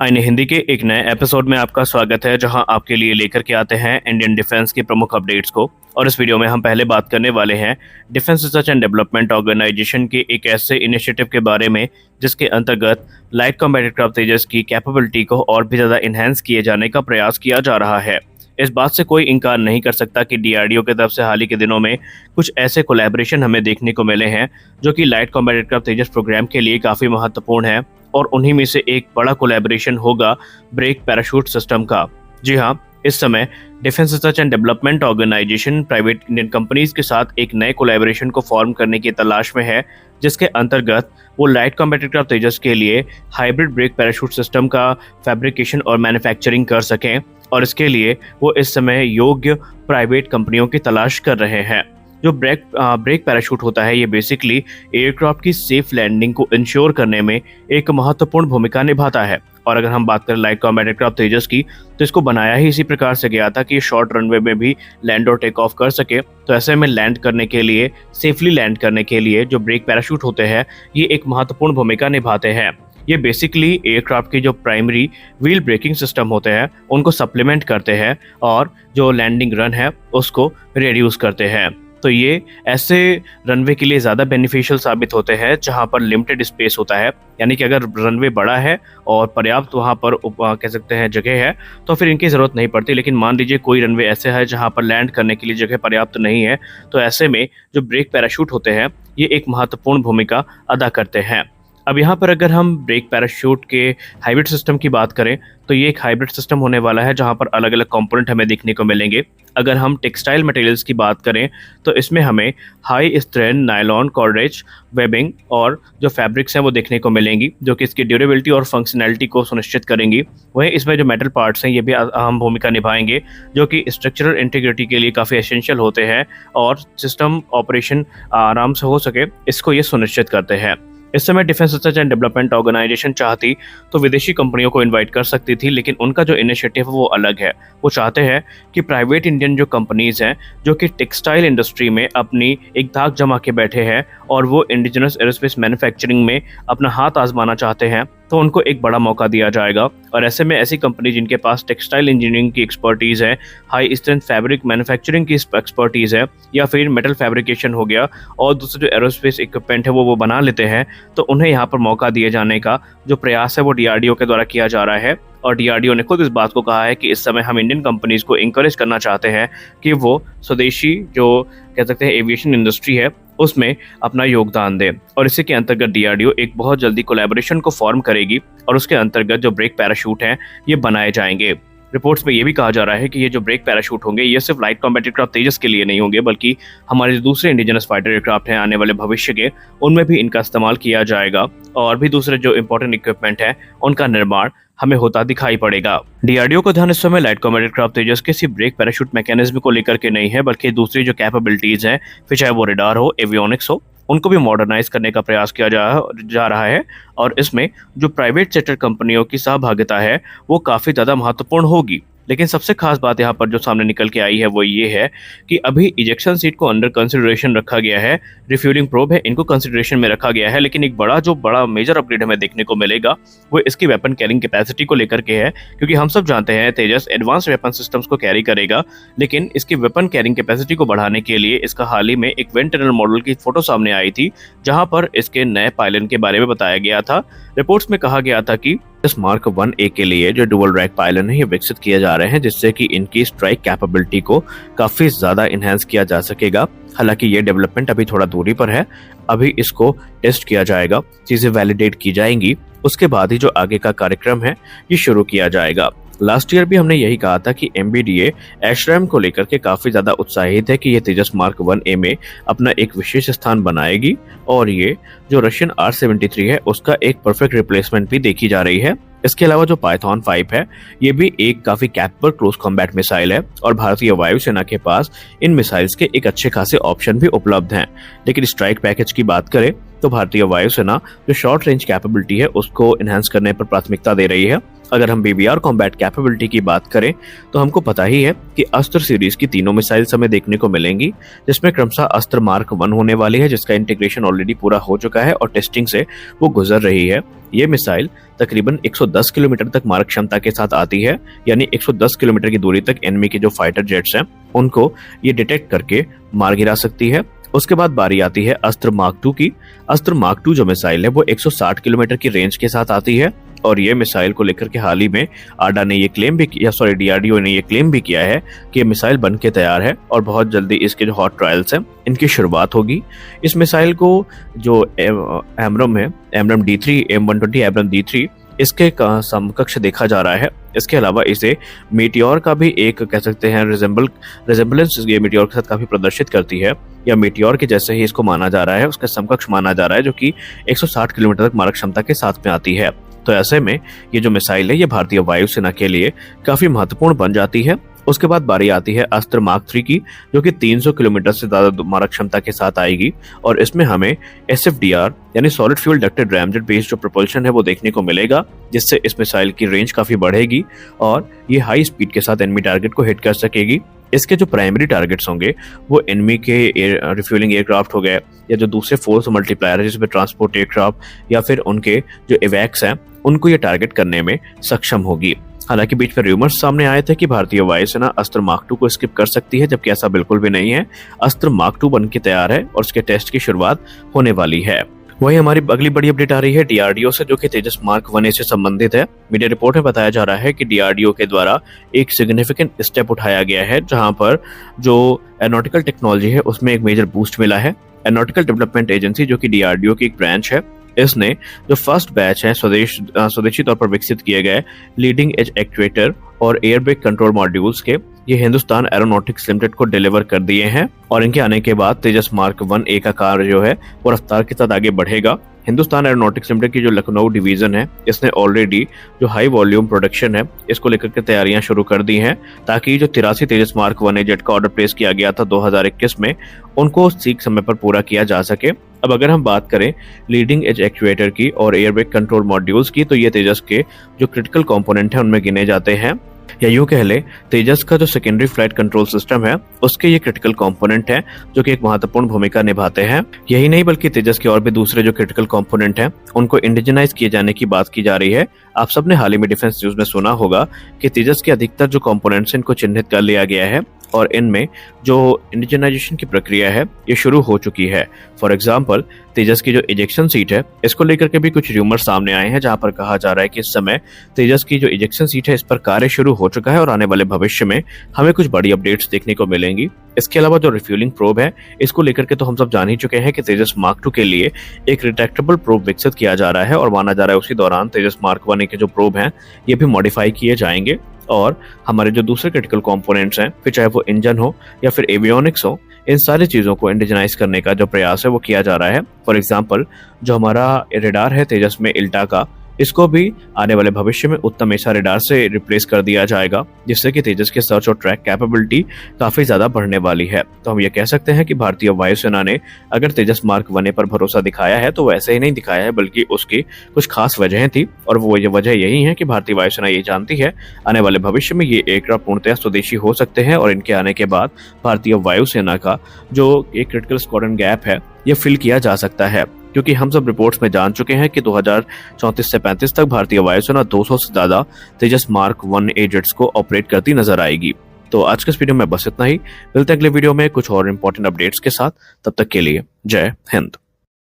आईने हिंदी के एक नए एपिसोड में आपका स्वागत है, जहां आपके लिए लेकर के आते हैं इंडियन डिफेंस की प्रमुख अपडेट्स को। और इस वीडियो में हम पहले बात करने वाले हैं defence research and development organisation के एक ऐसे इनिशिएटिव के बारे में जिसके अंतर्गत लाइट कॉम्बैट एयरक्राफ्ट तेजस की कैपेबिलिटी को और भी ज़्यादा इन्हेंस किए जाने का प्रयास किया जा रहा है। इस बात से कोई इनकार नहीं कर सकता कि डीआरडीओ की तरफ से हाल ही के दिनों में कुछ ऐसे कोलैबोरेशन हमें देखने को मिले हैं जो कि लाइट कॉम्बैट एयरक्राफ्ट तेजस प्रोग्राम के लिए काफ़ी महत्वपूर्ण है। और उन्हीं में से एक बड़ा कोलैबोरेशन होगा ब्रेक पैराशूट सिस्टम का। जी हाँ, इस समय defence research and development organisation private Indian companies के साथ एक नए कोलैबोरेशन को फॉर्म करने की तलाश में है, जिसके अंतर्गत वो लाइट कॉम्बैट एयरक्राफ्ट तेजस के लिए हाइब्रिड ब्रेक पैराशूट सिस्टम का फैब्रिकेशन और मैन्युफैक्चरिंग कर सकें। और इसके लिए वो इस समय योग्य प्राइवेट कंपनियों की तलाश कर रहे हैं। जो ब्रेक पैराशूट होता है, ये बेसिकली एयरक्राफ्ट की सेफ लैंडिंग को इंश्योर करने में एक महत्वपूर्ण भूमिका निभाता है। और अगर हम बात करें लाइट कॉम्बैट एयरक्राफ्ट तेजस की, तो इसको बनाया ही इसी प्रकार से गया था कि शॉर्ट रनवे में भी लैंड और टेक ऑफ कर सके। तो ऐसे में लैंड करने के लिए, सेफली लैंड करने के लिए जो ब्रेक पैराशूट होते हैं, ये एक महत्वपूर्ण भूमिका निभाते हैं। ये बेसिकली एयरक्राफ्ट की जो प्राइमरी व्हील ब्रेकिंग सिस्टम होते हैं उनको सप्लीमेंट करते हैं और जो लैंडिंग रन है उसको रिड्यूस करते हैं। तो ये ऐसे रनवे के लिए ज़्यादा बेनिफिशियल साबित होते हैं जहां पर लिमिटेड स्पेस होता है। यानी कि अगर रनवे बड़ा है और पर्याप्त वहां पर कह सकते हैं जगह है, तो फिर इनकी ज़रूरत नहीं पड़ती। लेकिन मान लीजिए कोई रनवे ऐसे है जहां पर लैंड करने के लिए जगह पर्याप्त नहीं है, तो ऐसे में जो ब्रेक पैराशूट होते हैं ये एक महत्वपूर्ण भूमिका अदा करते हैं। अब यहाँ पर अगर हम ब्रेक पैराशूट के हाइब्रिड सिस्टम की बात करें, तो ये एक हाइब्रिड सिस्टम होने वाला है जहाँ पर अलग अलग कंपोनेंट हमें देखने को मिलेंगे। अगर हम टेक्सटाइल मटेरियल्स की बात करें, तो इसमें हमें high strength nylon, cordage, webbing और जो फैब्रिक्स हैं वो देखने को मिलेंगी, जो कि इसकी ड्यूरेबिलिटी और फंक्शनैलिटी को सुनिश्चित करेंगी। वहीं इसमें जो मेटल पार्ट्स हैं ये भी अहम भूमिका निभाएंगे, जो कि स्ट्रक्चरल इंटीग्रिटी के लिए काफ़ी एसेंशियल होते हैं और सिस्टम ऑपरेशन आराम से हो सके, इसको ये सुनिश्चित करते हैं। इस समय defence research and development organisation चाहती तो विदेशी कंपनियों को इनवाइट कर सकती थी, लेकिन उनका जो इनिशिएटिव है वो अलग है। वो चाहते हैं कि प्राइवेट इंडियन जो कंपनीज हैं जो कि टेक्सटाइल इंडस्ट्री में अपनी एक धाक जमा के बैठे हैं और वो इंडिजिनस एरोस्पेस मैन्युफैक्चरिंग में अपना हाथ आजमाना चाहते हैं, तो उनको एक बड़ा मौका दिया जाएगा। और ऐसे में ऐसी कंपनी जिनके पास टेक्सटाइल इंजीनियरिंग की एक्सपर्टीज़ है, हाई स्ट्रेंथ फैब्रिक मैन्युफैक्चरिंग की एक्सपर्टीज़ है, या फिर मेटल फैब्रिकेशन हो गया और दूसरे जो एरोस्पेस इक्विपमेंट है वो बना लेते हैं, तो उन्हें यहाँ पर मौका दिए जाने का जो प्रयास है वो डीआरडीओ के द्वारा किया जा रहा है। और डीआरडीओ ने खुद इस बात को कहा है कि इस समय हम इंडियन कंपनीज को इंकरेज करना चाहते हैं कि वो स्वदेशी जो कह सकते हैं एविएशन इंडस्ट्री है उसमें अपना योगदान दें। और इसी के अंतर्गत डीआरडीओ एक बहुत जल्दी कोलैबोरेशन को फॉर्म करेगी और उसके अंतर्गत जो ब्रेक पैराशूट हैं ये बनाए जाएंगे। रिपोर्ट्स में ये भी कहा जा रहा है कि ये जो ब्रेक पैराशूट होंगे ये सिर्फ लाइट कॉम्बैट एयरक्राफ्ट तेजस के लिए नहीं होंगे, बल्कि हमारे जो दूसरे इंडिजिनस फाइटर एयरक्राफ्ट हैं आने वाले भविष्य के, उनमें भी इनका इस्तेमाल किया जाएगा और भी दूसरे जो इंपॉर्टेंट इक्विपमेंट हैं उनका निर्माण हमें होता दिखाई पड़ेगा। डीआरडीओ का ध्यान इस समय लाइट कॉम्बैट एयरक्राफ्ट तेजस के सिर्फ ब्रेक पैराशूट मैकेनिज्म को लेकर के नहीं है, बल्कि दूसरी जो कैपेबिलिटीज हैं, फिर चाहे वो रेडार हो, एवियोनिक्स हो, उनको भी मॉडर्नाइज करने का प्रयास किया जा रहा है। और इसमें जो प्राइवेट सेक्टर कंपनियों की सहभागिता है वो काफ़ी ज़्यादा महत्वपूर्ण होगी। लेकिन सबसे खास बात यहाँ पर जो सामने निकल के आई है वो ये है कि अभी इजेक्शन सीट को अंडर कंसिडरेशन रखा गया है, रिफ्यूलिंग प्रोब है, इनको कंसिडरेशन में रखा गया है। लेकिन एक बड़ा मेजर अपग्रेड हमें देखने को मिलेगा वो इसकी वेपन कैरिंग कैपेसिटी को लेकर के है, क्योंकि हम सब जानते हैं तेजस एडवांस वेपन सिस्टम्स को कैरी करेगा, लेकिन इसकी वेपन कैरिंग कैपेसिटी को बढ़ाने के लिए इसका हाल ही में एक विंड टनल मॉडल की फोटो सामने आई थी, जहां पर इसके नए पायलन के बारे में बताया गया था। रिपोर्ट्स में कहा गया था कि इस मार्क 1A के लिए जो डुअल रैक पायलन है ये विकसित किए जा रहे हैं, जिससे कि इनकी स्ट्राइक कैपेबिलिटी को काफी ज्यादा इनहेंस किया जा सकेगा। हालांकि ये डेवलपमेंट अभी थोड़ा दूरी पर है, अभी इसको टेस्ट किया जाएगा, चीजें वैलिडेट की जाएंगी, उसके बाद ही जो आगे का कार्यक्रम है ये शुरू किया जाएगा। लास्ट ईयर भी हमने यही कहा था कि एमबीडीए एशरैम को लेकर के काफी ज्यादा उत्साहित है कि ये तेजस मार्क 1A में अपना एक विशेष स्थान बनाएगी और ये जो रशियन R-73 है उसका एक परफेक्ट रिप्लेसमेंट भी देखी जा रही है। इसके अलावा जो पाइथन 5 है ये भी एक काफी कैपेबल क्लोज कॉम्बैट मिसाइल है और भारतीय वायुसेना के पास इन मिसाइल्स के एक अच्छे खासे ऑप्शन भी उपलब्ध हैं। लेकिन स्ट्राइक पैकेज की बात करें तो भारतीय वायुसेना जो शॉर्ट रेंज कैपेबिलिटी है उसको एनहांस करने पर प्राथमिकता दे रही है अगर हम BBR कॉम्बैट कैपेबिलिटी की बात करें तो हमको पता ही है कि अस्त्र सीरीज की तीनों मिसाइल्स हमें देखने को मिलेंगी, जिसमें क्रमशः अस्त्र मार्क 1 होने वाली है, जिसका इंटीग्रेशन ऑलरेडी पूरा हो चुका है और टेस्टिंग से वो गुजर रही है। ये मिसाइल तकरीबन 110 किलोमीटर तक मारक क्षमता के साथ आती है, यानी 110 किलोमीटर की दूरी तक एनिमी के जो फाइटर जेट्स हैं उनको ये डिटेक्ट करके मार गिरा सकती है। उसके बाद बारी आती है अस्त्र मार्क 2 की। अस्त्र मार्क 2 जो मिसाइल है वो 160 किलोमीटर की रेंज के साथ आती है और ये मिसाइल को लेकर के हाल ही में आडा ने ये क्लेम भी किया, DRDO ने ये क्लेम भी किया है कि ये मिसाइल बन के तैयार है और बहुत जल्दी इसके जो हॉट ट्रायल्स हैं इनकी शुरुआत होगी। इस मिसाइल को जो एमरम है, एमरम D3, M120 एमरम D3, इसके समकक्ष देखा जा रहा है। इसके अलावा इसे मीटियोर का भी एक कह सकते हैं रिजेम्बलेंस ये मीटियोर के साथ काफी प्रदर्शित करती है, या मीटियोर के जैसे ही इसको माना जा रहा है, उसका समकक्ष माना जा रहा है, जो कि 160 किलोमीटर तक मारक क्षमता के साथ में आती है। तो ऐसे में ये जो मिसाइल है ये भारतीय वायुसेना के लिए काफी महत्वपूर्ण बन जाती है। उसके बाद बारी आती है अस्त्र मार्क 3 की, जो कि 300 किलोमीटर से ज्यादा मारक क्षमता के साथ आएगी और इसमें हमें SFDR यानी solid fuel ducted ramjet based जो प्रोपल्शन है वो देखने को मिलेगा, जिससे इस मिसाइल की रेंज काफी बढ़ेगी और ये हाई स्पीड के साथ एनिमी टारगेट को हिट कर सकेगी। इसके जो प्राइमरी टारगेट्स होंगे वो एनिमी के रिफ्यूलिंग एयरक्राफ्ट हो गए, या जो दूसरे फोर्स मल्टीप्लायर है जिसमें ट्रांसपोर्ट एयरक्राफ्ट या फिर उनके जो इवैक्स हैं उनको ये टारगेट करने में सक्षम होगी। हालांकि बीच में रूमर्स सामने आए थे कि भारतीय वायुसेना अस्त्र मार्क 2 को स्किप कर सकती है, जबकि ऐसा बिल्कुल भी नहीं है। अस्त्र मार्क 2 बन के तैयार है और उसके टेस्ट की शुरुआत होने वाली है। वही हमारी अगली बड़ी अपडेट आ रही है DRDO से, जो कि तेजस मार्क 1A से संबंधित है। मीडिया रिपोर्ट में बताया जा रहा है कि DRDO के द्वारा एक सिग्निफिकेंट स्टेप उठाया गया है, जहां पर जो एरोनॉटिकल टेक्नोलॉजी है उसमें एक मेजर बूस्ट मिला है। एरोनॉटिकल डेवलपमेंट एजेंसी, जो कि DRDO की एक ब्रांच है, इसने जो फर्स्ट बैच है स्वदेशी तौर पर विकसित किए गए लीडिंग एज एक्चुएटर और एयरब्रेक कंट्रोल मॉड्यूल्स के ये हिंदुस्तान एरोनॉटिक्स लिमिटेड को डिलीवर कर दिए हैं और इनके आने के बाद तेजस मार्क 1A का कार्य जो है वो रफ्तार के साथ आगे बढ़ेगा। हिंदुस्तान एरोनॉटिक्स लिमिटेड की जो लखनऊ डिवीजन है इसने ऑलरेडी जो हाई वॉल्यूम प्रोडक्शन है इसको लेकर के तैयारियां शुरू कर दी हैं, ताकि जो 83 तेजस मार्क 1A जेट का ऑर्डर प्लेस किया गया था 2021 में उनको ठीक समय पर पूरा किया जा सके। अब अगर हम बात करें लीडिंग एज एक्चुएटर की और एयरब्रेक कंट्रोल मॉड्यूल्स की, तो ये तेजस के जो क्रिटिकल कंपोनेंट हैं उनमें गिने जाते हैं, या यूं कह ले तेजस का जो सेकेंडरी फ्लाइट कंट्रोल सिस्टम है उसके ये क्रिटिकल कंपोनेंट हैं जो कि एक महत्वपूर्ण भूमिका निभाते हैं। यही नहीं बल्कि तेजस के और भी दूसरे जो क्रिटिकल कंपोनेंट हैं उनको इंडिजिनाइज किए जाने की बात की जा रही है। आप सबने हाल ही में डिफेंस न्यूज में सुना होगा कि तेजस के अधिकतर जो कंपोनेंट्स इनको चिन्हित कर लिया गया है और इनमें जो इंडिजिनाइजेशन की प्रक्रिया है ये शुरू हो चुकी है। फॉर एग्जाम्पल तेजस की जो इजेक्शन सीट है इसको लेकर के भी कुछ र्यूमर सामने आए हैं, जहां पर कहा जा रहा है कि इस समय तेजस की जो इजेक्शन सीट है इस पर कार्य शुरू हो चुका है और आने वाले भविष्य में हमें कुछ बड़ी अपडेट्स देखने को मिलेंगी। इसके अलावा जो रिफ्यूलिंग प्रोब है इसको लेकर के तो हम सब जान ही चुके हैं कि तेजस मार्क 2 के लिए एक रिट्रैक्टेबल प्रोब विकसित किया जा रहा है और माना जा रहा है उसी दौरान तेजस मार्क 1A के जो प्रोब हैं ये भी मॉडिफाई किए जाएंगे और हमारे जो दूसरे क्रिटिकल कंपोनेंट्स हैं, फिर चाहे वो इंजन हो या फिर एवियोनिक्स हो, इन सारी चीजों को इंडिजिनाइज करने का जो प्रयास है वो किया जा रहा है। फॉर एग्जांपल जो हमारा रेडार है तेजस में इल्टा का, इसको भी आने वाले भविष्य में उत्तम ऐसा रेडार से रिप्लेस कर दिया जाएगा, जिससे कि तेजस के सर्च और ट्रैक कैपेबिलिटी काफी ज्यादा बढ़ने वाली है। तो हम ये कह सकते हैं कि भारतीय वायुसेना ने अगर तेजस मार्क 1A पर भरोसा दिखाया है तो वैसे ही नहीं दिखाया है, बल्कि उसकी कुछ खास वजहें थी और वो ये वजह यही है कि भारतीय वायुसेना ये जानती है आने वाले भविष्य में ये एयरक्राफ्ट पूर्णतः स्वदेशी हो सकते हैं और इनके आने के बाद भारतीय वायुसेना का जो एक क्रिटिकल स्क्वाड्रन गैप है ये फिल किया जा सकता है, क्योंकि हम सब रिपोर्ट्स में जान चुके हैं कि 2034 से 35 तक भारतीय वायुसेना 200 से ज्यादा तेजस मार्क 1A जेट्स को ऑपरेट करती नजर आएगी। तो आज के इस वीडियो में बस इतना ही। मिलते हैं अगले वीडियो में कुछ और इंपॉर्टेंट अपडेट्स के साथ। तब तक के लिए जय हिंद।